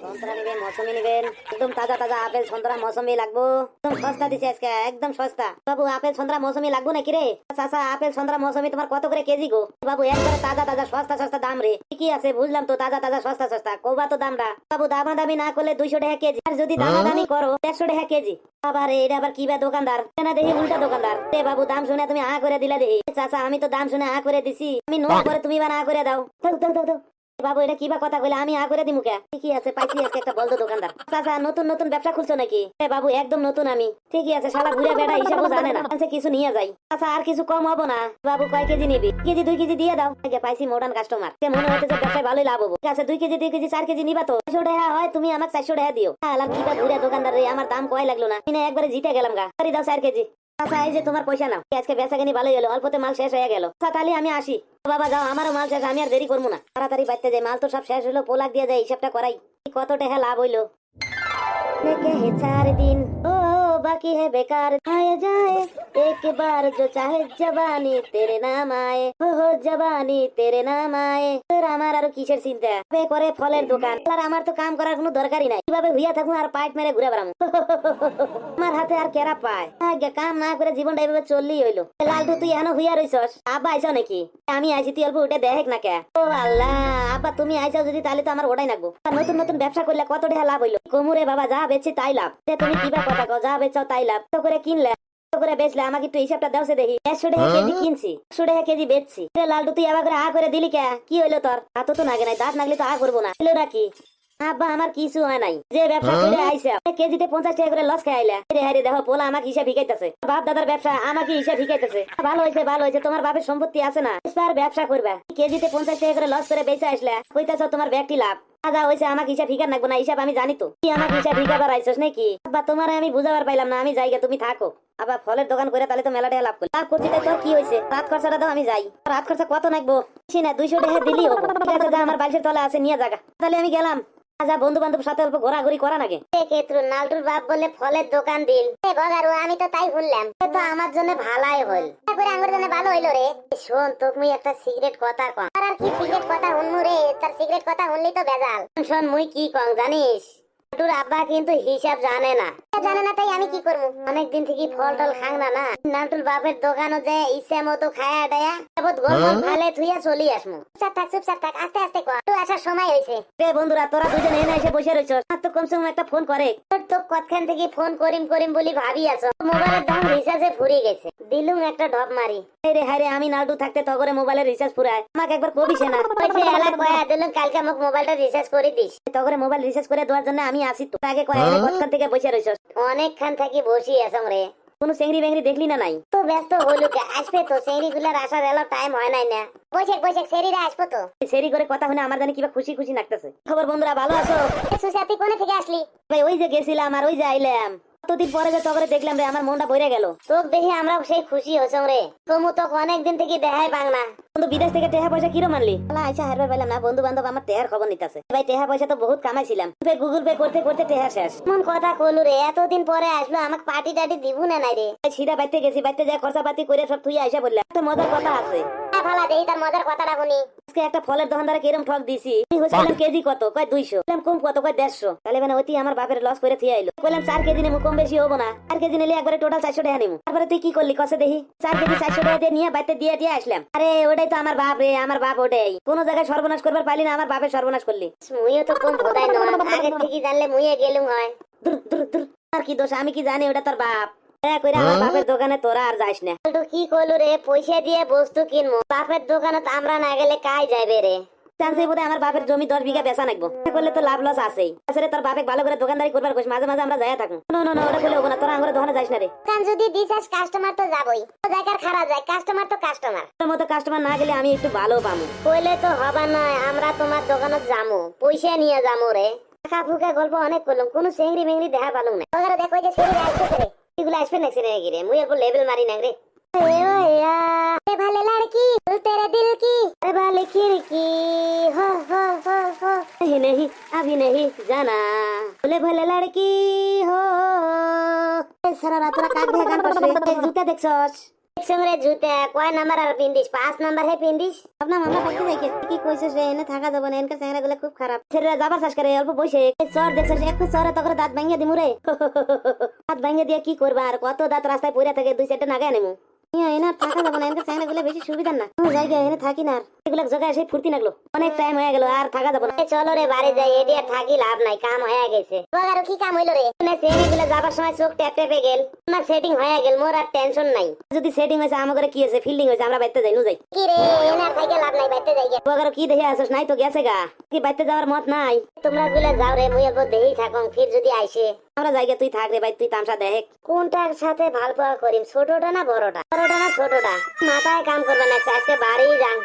সন্তরা নিবেন, মৌসুমি নিবেন, একদম তাজা তাজা আপেল সন্তরা মৌসুমি লাগবো, একদম সস্তা দিছে আজকে, একদম সস্তা। বাবু আপেল সন্তরা মৌসুমি লাগবো নাকি রে? চাচা আপেল সন্তরা মৌসুমি তোমার কত করে কেজি গো? বাবু একবারে তাজা তাজা সস্তা সস্তা দাম রে। কি আছে বুঝলাম তো, তাজা তাজা সস্তা সস্তা কোবা তো দামটা। বাবু দামাদামি না করলে 200 টাকা কেজি, আর যদি দামাদামি করো 150 টাকা কেজি। আবার এটা আবার কি বা দোকানদার না, দেখি উল্টা দোকানদার। এ বাবু দাম শুনে তুমি আ করে দিলা দেখি। চাচা আমি তো দাম শুনে আ করে দিছি, আমি নো করে তুমি বা না করে দাও। দাও দাও দাও দাও। বাবু এটা কিবা কথা কইলে আমি আ করে দিমু কে? ঠিকই আছে, পাইছি আজকে একটা বলদ দোকানদার। চাচা নতুন নতুন ব্যবসা খুলছো নাকি? বাবু একদম নতুন আমি। ঠিকই আছে, শালা ঘুরে বেড়া হিসাবও জানে না, আচ্ছা কিছু নিয়ে যাই। আচ্ছা আর কিছু কম হবো না? বাবু কয় কেজি নিবি? কেজি 2 কেজি দিয়ে দাও। আগে পাইছি মডার্ন কাস্টমার, মনে হচ্ছে যে ব্যবসায় ভালোই লাভ হবো। ঠিক আছে 2 কেজি 2 কেজি 4 কেজি নিবা তো? 400 টাকা হয়, তুমি আমাকে 400 টাকা দিও। আলার কিবা ঘুরে দোকানদার রে, আমার দাম কয় লাগলো না, আমি একবারে জিতে গেলাম গা। সরি দাও 4 কেজি। আচ্ছা এই যে তোমার পয়সা নাও, আজকে বেচাকেনি ভালোই হলো, অল্পতে মাল শেষ হয়ে গেল। আচ্ছা তাহলে আমি আসি। বাবা যাও, আমারও মাল শেষ, আমি আর দেরি করবো না, তাড়াতাড়ি বাইতে যাই। মাল তো সব শেষ হলো, পোলাক দিয়ে যায়, হিসাবটা করাই কত টাকা লাভ হইলো। लेके है 4 दिन ओ बाकी है बेकार, आए जाए एक बार जो चाहे जवानी तेरे नाम आए, हो जवानी तेरे नाम आए। তোর আমার আর কিসের চিন্তা? বে করে ফলের দোকান, আর আমার তো কাম করার কোনো দরকারই নাই। কিভাবে হইয়া থাকুন আর পাইট মেরে ঘুরে বেড়ামু। আমার হাতে আর কেরা পায়? আগে কাম না করে জীবনটা এইভাবে চললেই হইলো। লালটু তুই এখনো হইয়া রইছস? আব্বা আইছো নাকি? আমি আইছি, তুই অল্প উঠে দেখ না কে। ও আল্লাহ, আব্বা তুমি আইছো যদি তাহলে তো আমার ওটাই লাগবো। নতুন নতুন ব্যবসা করলে কত টাকা লাভ হইলো। কোমরে বাবা যা বেচছি তাই লাভ। তুমি কিবা কথা কও, যা বেচাও তাই লাভ। তো করে কিনলে করে বেচলে আমাকে একটু হিসাবটা দাও সে দেখি। 150 টাকা কেজি কিনছি, 100 টাকা কেজি বেচছি। লালটু তুই আবার করে আ করে দিলি কে? কি হইলো তোর? হাত তো নাগে নাই, দাঁত নাগলে তো আ করবো না। হইলো নাকি? আব্বা আমার কিছু হয় নাই, যে ব্যবসা করে আইসা কেজিতে 50 টাকা করে লস খাইলা। হারে দেখো পোলা আমাকে হিসাব ভিকাইতেছে, বাপ দাদার ব্যবসা আমাকে হিসাব ভিকাইতেছে। ভালো হয়েছে ভালো হয়েছে, তোমার বাপের সম্পত্তি আছে না, ব্যবসা করবে। কেজিতে 50 টাকা করে লস করে বেচে আসলে কইতাছ তোমার ব্যক্তি লাভ। আজা হয়েছে আমাকে হিসাব ভিকার নাকবো না, হিসাব আমি জানি তো। কি আমাকে হিসাব ভিকাবার আইসস নাকি? আব্বা তোমার আমি বুঝাবার পাইলাম না, আমি যাই গে, তুমি থাকো। আবার ফলের দোকান করে তাহলে তো মেলা টাকা লাভ করি। লাভ করছি তাই তোর কি হয়েছে? রাত খরচাটা দাও, আমি যাই। রাত খরচা কত নাকবো? বেশি না, 200 টাকা দিলি হবো। ঠিক আছে যা, আমার বাড়ির তলা আছে নিয়ে জায়গা। তাহলে আমি গেলাম। আচ্ছা বন্ধু বান্ধব সাথে অল্প ঘোরাঘুরি করা নাকি? নালটুর বাপ বলে ফলের দোকান দিল, আমি তো তাই শুনলাম, তো আমার জন্য ভালাই হইল। আমার জন্য ভালো হইলো রে। শোন তোকে একটা সিগারেট কথা কম, আর কি সিগারেট কথা শুনমু রে? তার সিগারেট কথা শুনলি তো বেজাল। শোন মুই কি কম জানিস, নালটুর আব্বা কিন্তু হিসাব জানে না। জানে না তাই আমি কি করবো? অনেকদিন থেকে ফল টল খাং না না। নালটুর বাপের দোকানও যে ইচ্ছে মতো খায়া ডায়া ভালে থুইয়া চলি আসমু। চুপচাপ থাক, আস্তে আস্তে কর, তো আসার সময় হয়েছে। রে বন্ধুরা তোরা দুজন এনে এসে বসে রইছ, আর তো কমসে কম একটা ফোন করে। তো কতক্ষণ থেকে ফোন করিম বলি ভাবি আছো। মোবাইলের দাম রিচার্জে ফুরিয়ে গেছে, দিলুম একটা ঢপ মারি। হাইরে আমি নালটু থাকতে তো করে মোবাইলের রিচার্জ ফুরায়, আমাকে একবার কবিছে না। এলা কয়া দিলুম কালকে আমাকে মোবাইলটা রিচার্জ করে দিস। তো করে মোবাইল রিচার্জ করে দেওয়ার জন্য আমি আসি তো। আগে কয়া কতক্ষণ থেকে বসে রইছ? অনেকক্ষণ থেকে বসি আছম রে। কোনো চেংড়ি বেংড়ি দেখলি না? নাই তো ব্যস্ত হইলো কে? আসবে তো, চেংড়ি গুলার আসার এলো টাইম হয় নাই না। বৈশাখ সেরিরা আসবো তো। সেরি করে কথা শুনে আমার জানি কিবা খুশি খুশি লাগতেছে। খবর বন্ধুরা ভালো আছো? সুসাতি কোনে থেকে আসলি? ভাই ওই যে গেছিলাম আর ওই যে আইলাম। কতদিন পরে যে তগরে দেখলাম রে, আমার মনটা ভরে গেল। তোক দেখে আমরা সেই খুশি হইছম রে। তুমি তো অনেকদিন থেকে দেখাই পাং না। বন্ধু বিদেশ থেকে টেহা পয়সা কিরো মানলি? আইসা হারবার পাইলাম না, বন্ধু বান্ধব আমার টেহার খবর নিতেছে। ভাই টেহা পয়সা তো বহুত কামাইছিলাম, গুগল পে করতে করতে টেহা শেষ। মন কথা কলু রে, এতদিন পরে আসলো, আমাকে পার্টি টাটি দিবু না নাই রে? সিধা বাইতে গেছি, বাইতে যায় খরচা পাতি করে সব তুই আইসা বললা। একটা মজার কথা আছে, ভালা দেই তার মজার কথাটা শুনি। আজকে একটা ফলের দোকানদারে কিরম ঠক দিছি। হইছিলাম কেজি কত? কয় 200। বললাম কম কত? কয় 150। তাহলে মানে ওইটি আমার বাপের লস করে থিয়ে আইলো। বললাম 4 কেজি নেবো, কম বেশি হবো না। 4 কেজি নিলে একবারে টোটাল 400 টাকা নেবো। তারপরে তুই কি করলি কসে দেখি? 4 কেজি 400 টাকা দিয়ে নিয়ে বাইতে দিয়ে আসলাম। আরে ওটাই তো আমার বাপ রে, আমার বাপ ওটাই। কোন জায়গায় সর্বনাশ করবার পাইলি না, আমার বাপের সর্বনাশ করলি। মুইও তো কম বোধাই না, আগে থেকে জানলে মুইয়ে গেলুম হয়। দূর আর কি দোষ, আমি কি জানি ওটা তোর বাপ। আমার বাপের দোকানে তোরা আর যাইস না। কি করলু রে? পয়সা দিয়ে বস্তু কিনবো, বাপের দোকানে তো আমরা না গেলে কাই যাবে রে। আমার বাপের জমি 10 বিঘা বেচা নাকবো, করলে তো লাভ লস আছেই। আসলে তোর বাপে ভালো করে দোকানদারি করবার কইস, মাঝে মাঝে আমরা যাইয়া থাকবো। না ওটা করলে হবো না, তোরা আমার দোকানে যাইস না রে। কারণ যদি দিছাস কাস্টমার তো যাবই, জায়গার খারাপ যায়, কাস্টমার তো কাস্টমার। তোর মতো কাস্টমার না গেলে আমি একটু ভালো পামু। কইলে তো হবা নয়, আমরা তোমার দোকানে যামু, পয়সা নিয়ে যামু রে। টাকা ফুকা গল্প অনেক করলাম, কোনো চেংড়ি মেংড়ি দেখা পালুম না। ওরা দেখো যে সেরি আসছে রে, এগুলো আসবে না সিনে গিরে, মুই এরপর লেভেল মারি না রে। ভালো লড়কি তেরে দিল কি ভালো खिड़की हो नहीं अभी नहीं जाना बोले भले लड़की हो। সারা রাত তোরা কাক দেখে গান করছিস, জুতা দেখছস? সঙ্গে জুতা কয় নাম্বার আর পিন্দিস 5 নাম্বার হে পিন্দিস আপনার মামলা থাকতে যাই কি কইছিস রে এনে থাকা যাবে না এনকা চেহারা গুলো খুব খারাপ ছেলেরা যাবার চাষ করে অল্প বসে চর দেখছিস একটু চরে তখন দাঁত ভাঙিয়ে দিমু রে দাঁত ভাঙিয়ে দিয়ে কি করবা আর কত দাঁত রাস্তায় পড়ে থাকে 2-4টা নাগে আনিমু এনে থাকা যাবে না এনকা চেহারা গুলো বেশি সুবিধা না কোন জায়গায় এনে থাকি না এগুলো জায়গায় এসে ফুর্তি লাগলো অনেক টাইম হয়ে গেল আর থাকা যাবে না চলো রে বাড়ি যাই এডি আর থাকি লাভ নাই কাম হয়ে গেছে আর কি কাম হইলো রে না সেরি গুলো যাবার সময় চোখ ট্যাপ ট্যাপে গেল না সেটিং হয়ে গেল মোর আর টেনশন নাই যদি সেটিং হইছে আমাগরে কি আছে ফিল্ডিং হইছে আমরা বাইতে যাই নু যাই কি রে এনে আর থাকি লাভ নাই বাইতে যাই তোগরে কি দেখে আসছ নাই তো গেছে গা কি বাইতে যাওয়ার মত নাই তোমরা গুলো যাও রে মুই অল্প দেই থাকং ফির যদি আইছে আমরা জায়গা তুই থাক রে ভাই তুই তামসা দেখ কোনটার সাথে ভালপোয়া করিম ছোটটা না বড়টা বড়টা না ছোটটা মাথায় কাম করবে না আজকে বাড়ি যান